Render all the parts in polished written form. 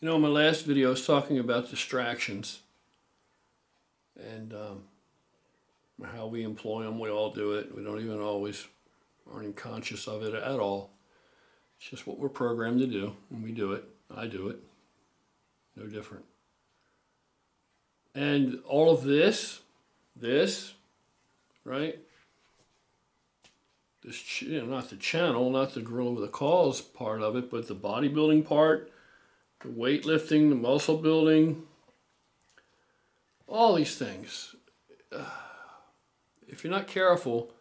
You know, in my last video, I was talking about distractions and how we employ them. We all do it. We don't even always aren't even conscious of it at all. It's just what we're programmed to do, and we do it. I do it. No different. And all of this, right? This, not the channel, not the gorilla with the calls part of it, but the bodybuilding part, the weightlifting, the muscle building, all these things. If you're not careful,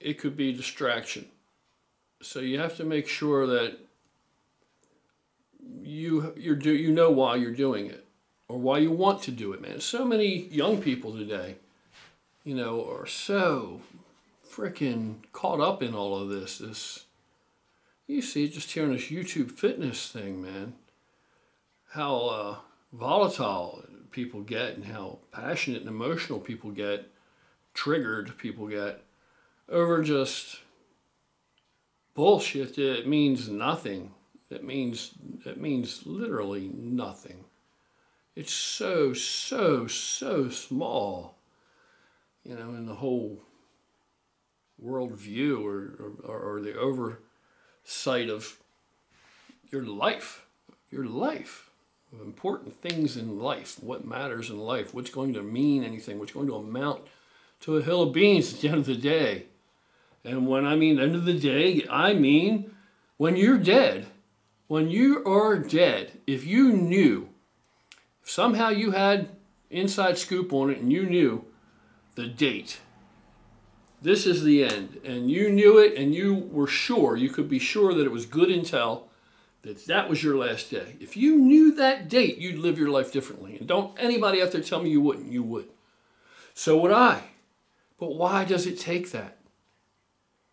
it could be distraction. So you have to make sure that you know why you're doing it or why you want to do it, man. So many young people today, are so freaking caught up in all of this. You see it just here on this YouTube fitness thing, man. How volatile people get and how passionate and emotional people get, triggered people get over just bullshit that means nothing. It means literally nothing. It's so small, in the whole worldview or the oversight of your life, of important things in life, what matters in life, what's going to mean anything, what's going to amount to a hill of beans at the end of the day. And when I mean end of the day, I mean when you're dead. When you are dead, if you knew, if somehow you had inside scoop on it and you knew the date, this is the end, and you knew it and you were sure, you could be sure that it was good intel, that was your last day. If you knew that date, you'd live your life differently. And don't anybody out there tell me you wouldn't. You would. So would I. But why does it take that?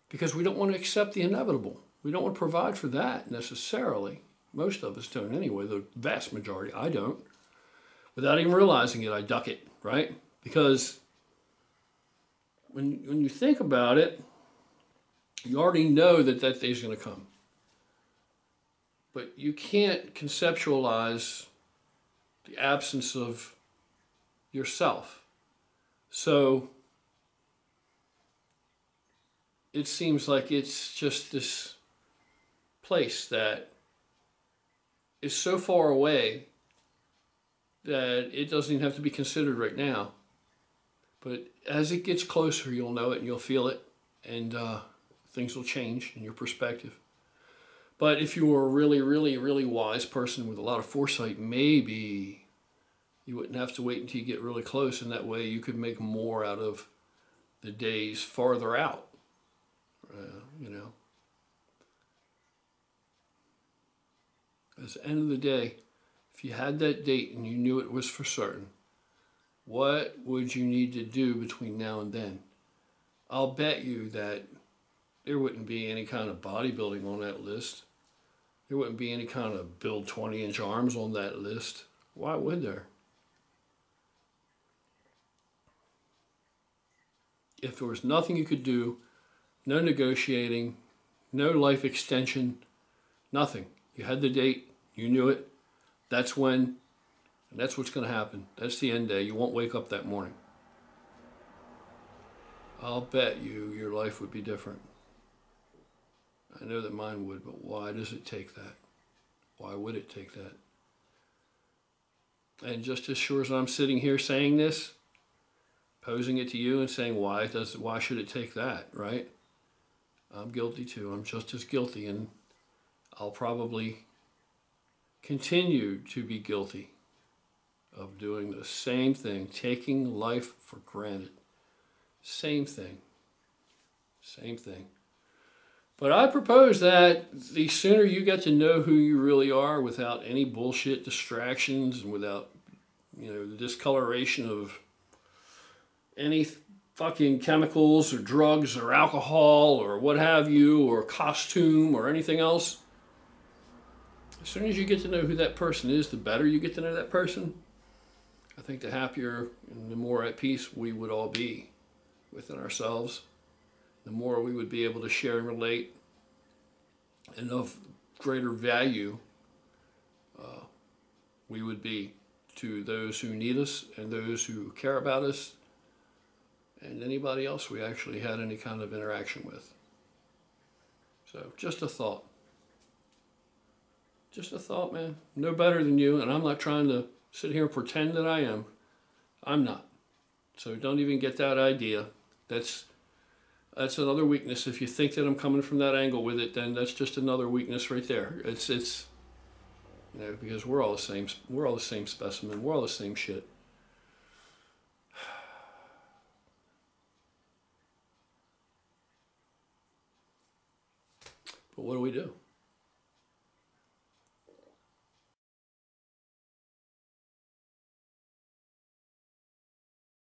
Because we don't want to accept the inevitable. We don't want to provide for that necessarily. Most of us don't anyway, the vast majority. I don't. Without even realizing it, I duck it, right? Because when you think about it, you already know that day's going to come. But you can't conceptualize the absence of yourself. So it seems like it's just this place that is so far away that it doesn't even have to be considered right now. But as it gets closer, you'll know it and you'll feel it, and things will change in your perspective. But if you were a really wise person with a lot of foresight, maybe you wouldn't have to wait until you get really close, and that way you could make more out of the days farther out, At the end of the day, if you had that date and you knew it was for certain, what would you need to do between now and then? I'll bet you that there wouldn't be any kind of bodybuilding on that list. There wouldn't be any kind of build 20-inch arms on that list. Why would there? If there was nothing you could do, no negotiating, no life extension, nothing. You had the date, you knew it, that's when, and that's what's going to happen. That's the end day. You won't wake up that morning. I'll bet you your life would be different. I know that mine would, but why does it take that? Why would it take that? And just as sure as I'm sitting here saying this, posing it to you and saying why should it take that, right? I'm guilty too. I'm just as guilty, and I'll probably continue to be guilty of doing the same thing, taking life for granted. Same thing. But I propose that the sooner you get to know who you really are without any bullshit distractions and without, the discoloration of any fucking chemicals or drugs or alcohol or what have you, or costume or anything else, as soon as you get to know who that person is, the better you get to know that person, I think the happier and the more at peace we would all be within ourselves. The more we would be able to share and relate, and of greater value we would be to those who need us and those who care about us and anybody else we actually had any kind of interaction with. So just a thought. Just a thought, man. No better than you, and I'm not trying to sit here and pretend that I am. I'm not. So don't even get that idea. That's another weakness. If you think that I'm coming from that angle with it, then that's just another weakness right there. It's you know, because we're all the same. We're all the same specimen. We're all the same shit. But what do we do?